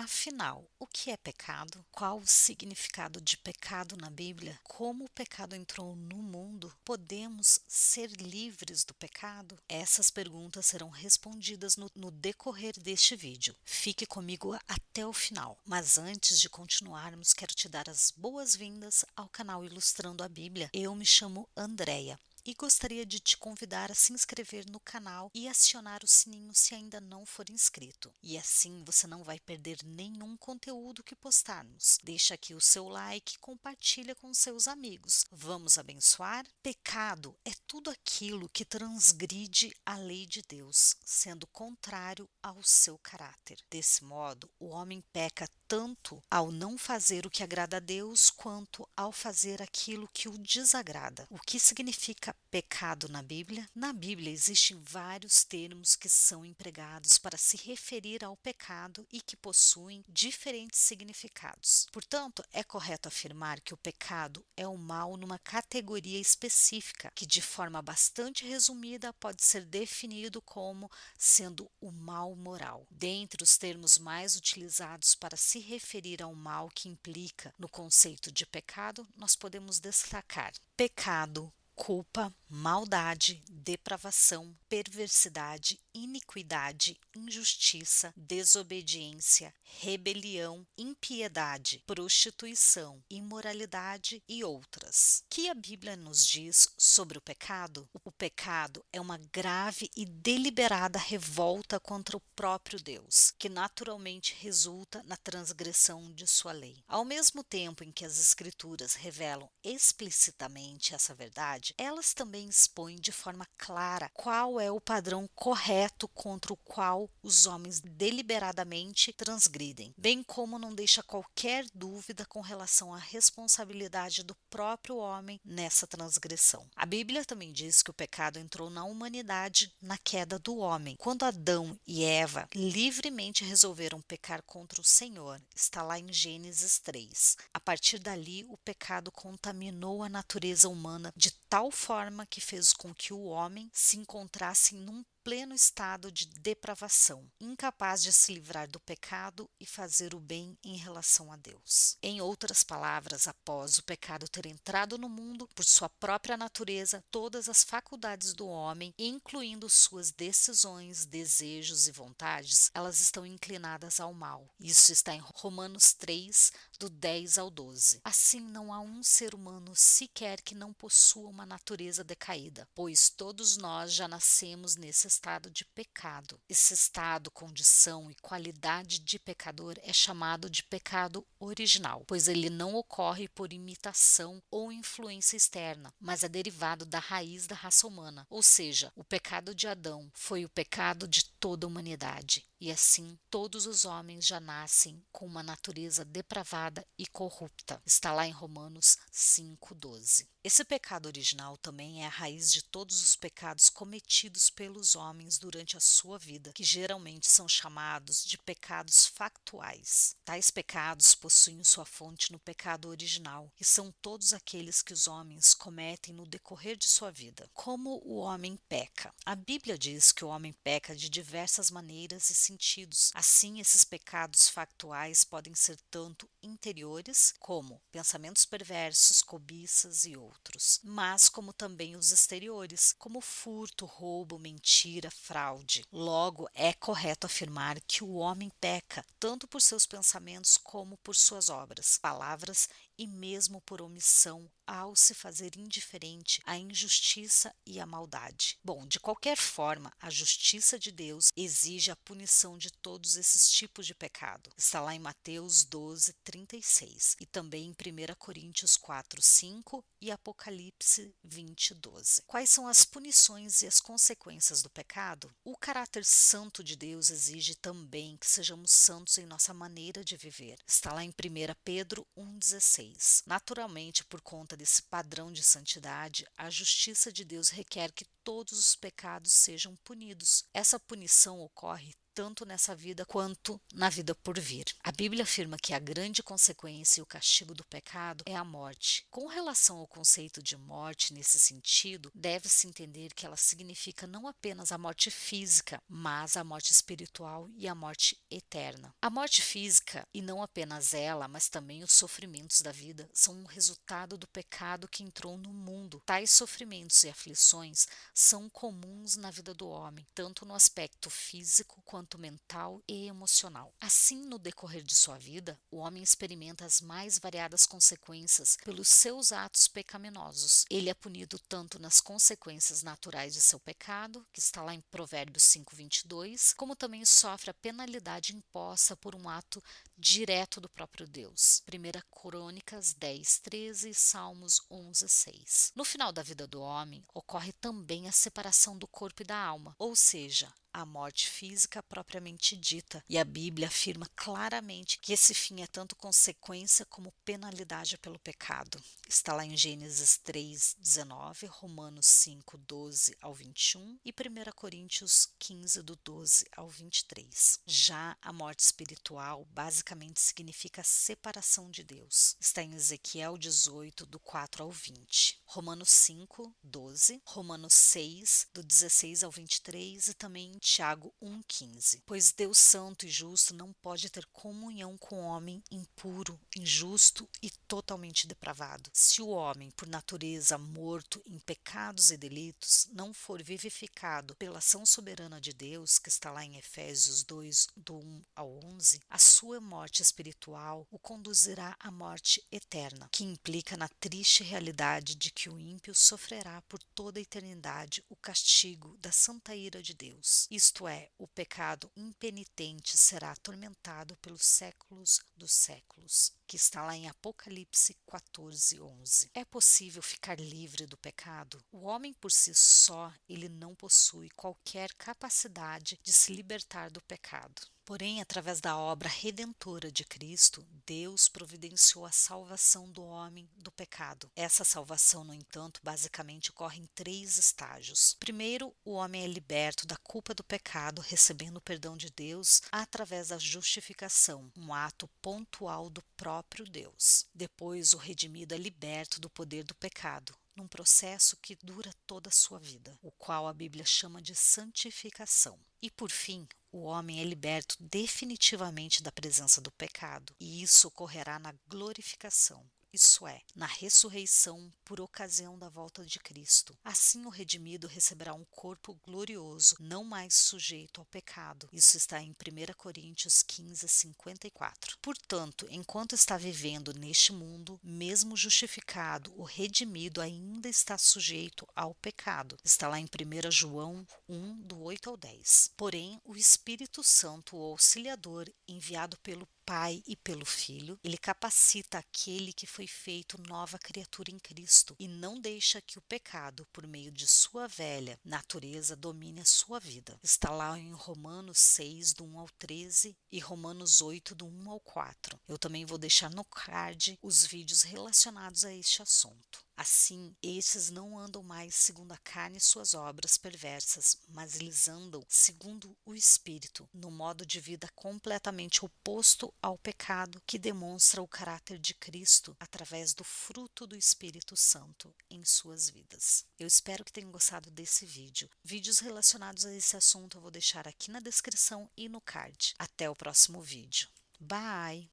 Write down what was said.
Afinal, o que é pecado? Qual o significado de pecado na Bíblia? Como o pecado entrou no mundo? Podemos ser livres do pecado? Essas perguntas serão respondidas no decorrer deste vídeo. Fique comigo até o final. Mas antes de continuarmos, quero te dar as boas-vindas ao canal Ilustrando a Bíblia. Eu me chamo Andréia e gostaria de te convidar a se inscrever no canal e acionar o sininho se ainda não for inscrito. E assim você não vai perder nenhum conteúdo que postarmos. Deixa aqui o seu like e compartilha com seus amigos. Vamos abençoar? Pecado é tudo aquilo que transgride a lei de Deus, sendo contrário ao seu caráter. Desse modo, o homem peca tanto ao não fazer o que agrada a Deus, quanto ao fazer aquilo que o desagrada. O que significa pecado na Bíblia? Na Bíblia existem vários termos que são empregados para se referir ao pecado e que possuem diferentes significados. Portanto, é correto afirmar que o pecado é o mal numa categoria específica, que de forma bastante resumida pode ser definido como sendo o mal moral. Dentre os termos mais utilizados para se referir ao mal que implica no conceito de pecado, nós podemos destacar pecado, culpa, maldade, depravação, perversidade, iniquidade, injustiça, desobediência, rebelião, impiedade, prostituição, imoralidade e outras. O que a Bíblia nos diz sobre o pecado? O pecado é uma grave e deliberada revolta contra o próprio Deus, que naturalmente resulta na transgressão de sua lei. Ao mesmo tempo em que as Escrituras revelam explicitamente essa verdade, elas também expõem de forma clara qual é o padrão correto contra o qual os homens deliberadamente transgridem, bem como não deixa qualquer dúvida com relação à responsabilidade do próprio homem nessa transgressão. A Bíblia também diz que o pecado entrou na humanidade na queda do homem. Quando Adão e Eva livremente resolveram pecar contra o Senhor, está lá em Gênesis 3. A partir dali, o pecado contaminou a natureza humana de tal forma que fez com que o homem se encontrasse num pleno estado de depravação, incapaz de se livrar do pecado e fazer o bem em relação a Deus. Em outras palavras, após o pecado ter entrado no mundo, por sua própria natureza, todas as faculdades do homem, incluindo suas decisões, desejos e vontades, elas estão inclinadas ao mal. Isso está em Romanos 3, do 10 ao 12. Assim, não há um ser humano sequer que não possua uma natureza decaída, pois todos nós já nascemos nesse estado de pecado. Esse estado, condição e qualidade de pecador é chamado de pecado original, pois ele não ocorre por imitação ou influência externa, mas é derivado da raiz da raça humana, ou seja, o pecado de Adão foi o pecado de toda a humanidade. E assim, todos os homens já nascem com uma natureza depravada e corrupta. Está lá em Romanos 5:12. Esse pecado original também é a raiz de todos os pecados cometidos pelos homens durante a sua vida, que geralmente são chamados de pecados factuais. Tais pecados possuem sua fonte no pecado original, e são todos aqueles que os homens cometem no decorrer de sua vida. Como o homem peca? A Bíblia diz que o homem peca de diversas maneiras e sentidos. Assim, esses pecados factuais podem ser tanto interiores, como pensamentos perversos, cobiças e outros, mas como também os exteriores, como furto, roubo, mentira, fraude. Logo, é correto afirmar que o homem peca tanto por seus pensamentos como por suas obras, palavras e mesmo por omissão ao se fazer indiferente à injustiça e à maldade. Bom, de qualquer forma, a justiça de Deus exige a punição de todos esses tipos de pecado. Está lá em Mateus 12:36 e também em 1 Coríntios 4:5 e Apocalipse 20:12. Quais são as punições e as consequências do pecado? O caráter santo de Deus exige também que sejamos santos em nossa maneira de viver. Está lá em 1 Pedro 1:16. Naturalmente, por conta desse padrão de santidade, a justiça de Deus requer que todos os pecados sejam punidos. Essa punição ocorre tanto nessa vida quanto na vida por vir. A Bíblia afirma que a grande consequência e o castigo do pecado é a morte. Com relação ao conceito de morte nesse sentido, deve-se entender que ela significa não apenas a morte física, mas a morte espiritual e a morte eterna. A morte física, e não apenas ela, mas também os sofrimentos da vida, são um resultado do pecado que entrou no mundo. Tais sofrimentos e aflições são comuns na vida do homem, tanto no aspecto físico quanto mental e emocional. Assim, no decorrer de sua vida, o homem experimenta as mais variadas consequências pelos seus atos pecaminosos. Ele é punido tanto nas consequências naturais de seu pecado, que está lá em Provérbios 5:22, como também sofre a penalidade imposta por um ato direto do próprio Deus. 1 Crônicas 10:13 e Salmos 11:6. No final da vida do homem, ocorre também a separação do corpo e da alma, ou seja, a morte física propriamente dita, e a Bíblia afirma claramente que esse fim é tanto consequência como penalidade pelo pecado. Está lá em Gênesis 3:19, Romanos 5:12 ao 21 e 1 Coríntios 15, do 12 ao 23. Já a morte espiritual basicamente significa a separação de Deus. Está em Ezequiel 18, do 4 ao 20. Romanos 5:12, Romanos 6, do 16 ao 23 e também Tiago 1:15. Pois Deus santo e justo não pode ter comunhão com o homem impuro, injusto e totalmente depravado. Se o homem, por natureza morto em pecados e delitos, não for vivificado pela ação soberana de Deus, que está lá em Efésios 2, do 1 ao 11, a sua morte espiritual o conduzirá à morte eterna, que implica na triste realidade de que o ímpio sofrerá por toda a eternidade o castigo da santa ira de Deus. Isto é, o pecado impenitente será atormentado pelos séculos dos séculos, que está lá em Apocalipse 14:11. É possível ficar livre do pecado? O homem por si só, ele não possui qualquer capacidade de se libertar do pecado. Porém, através da obra redentora de Cristo, Deus providenciou a salvação do homem do pecado. Essa salvação, no entanto, basicamente ocorre em 3 estágios. Primeiro, o homem é liberto da culpa do pecado, recebendo o perdão de Deus através da justificação, um ato pontual do próprio Deus. Depois, o redimido é liberto do poder do pecado, num processo que dura toda a sua vida, o qual a Bíblia chama de santificação. E por fim, o homem é liberto definitivamente da presença do pecado, e isso ocorrerá na glorificação. Isso é, na ressurreição por ocasião da volta de Cristo. Assim o redimido receberá um corpo glorioso, não mais sujeito ao pecado. Isso está em 1 Coríntios 15:54. Portanto, enquanto está vivendo neste mundo, mesmo justificado, o redimido ainda está sujeito ao pecado. Está lá em 1 João 1, do 8 ao 10. Porém, o Espírito Santo, o Auxiliador, enviado pelo Pai e pelo Filho, ele capacita aquele que foi feito nova criatura em Cristo e não deixa que o pecado, por meio de sua velha natureza, domine a sua vida. Está lá em Romanos 6, do 1 ao 13 e Romanos 8, do 1 ao 4. Eu também vou deixar no card os vídeos relacionados a este assunto. Assim, estes não andam mais segundo a carne e suas obras perversas, mas eles andam segundo o Espírito, no modo de vida completamente oposto ao pecado, que demonstra o caráter de Cristo através do fruto do Espírito Santo em suas vidas. Eu espero que tenham gostado desse vídeo. Vídeos relacionados a esse assunto eu vou deixar aqui na descrição e no card. Até o próximo vídeo. Bye!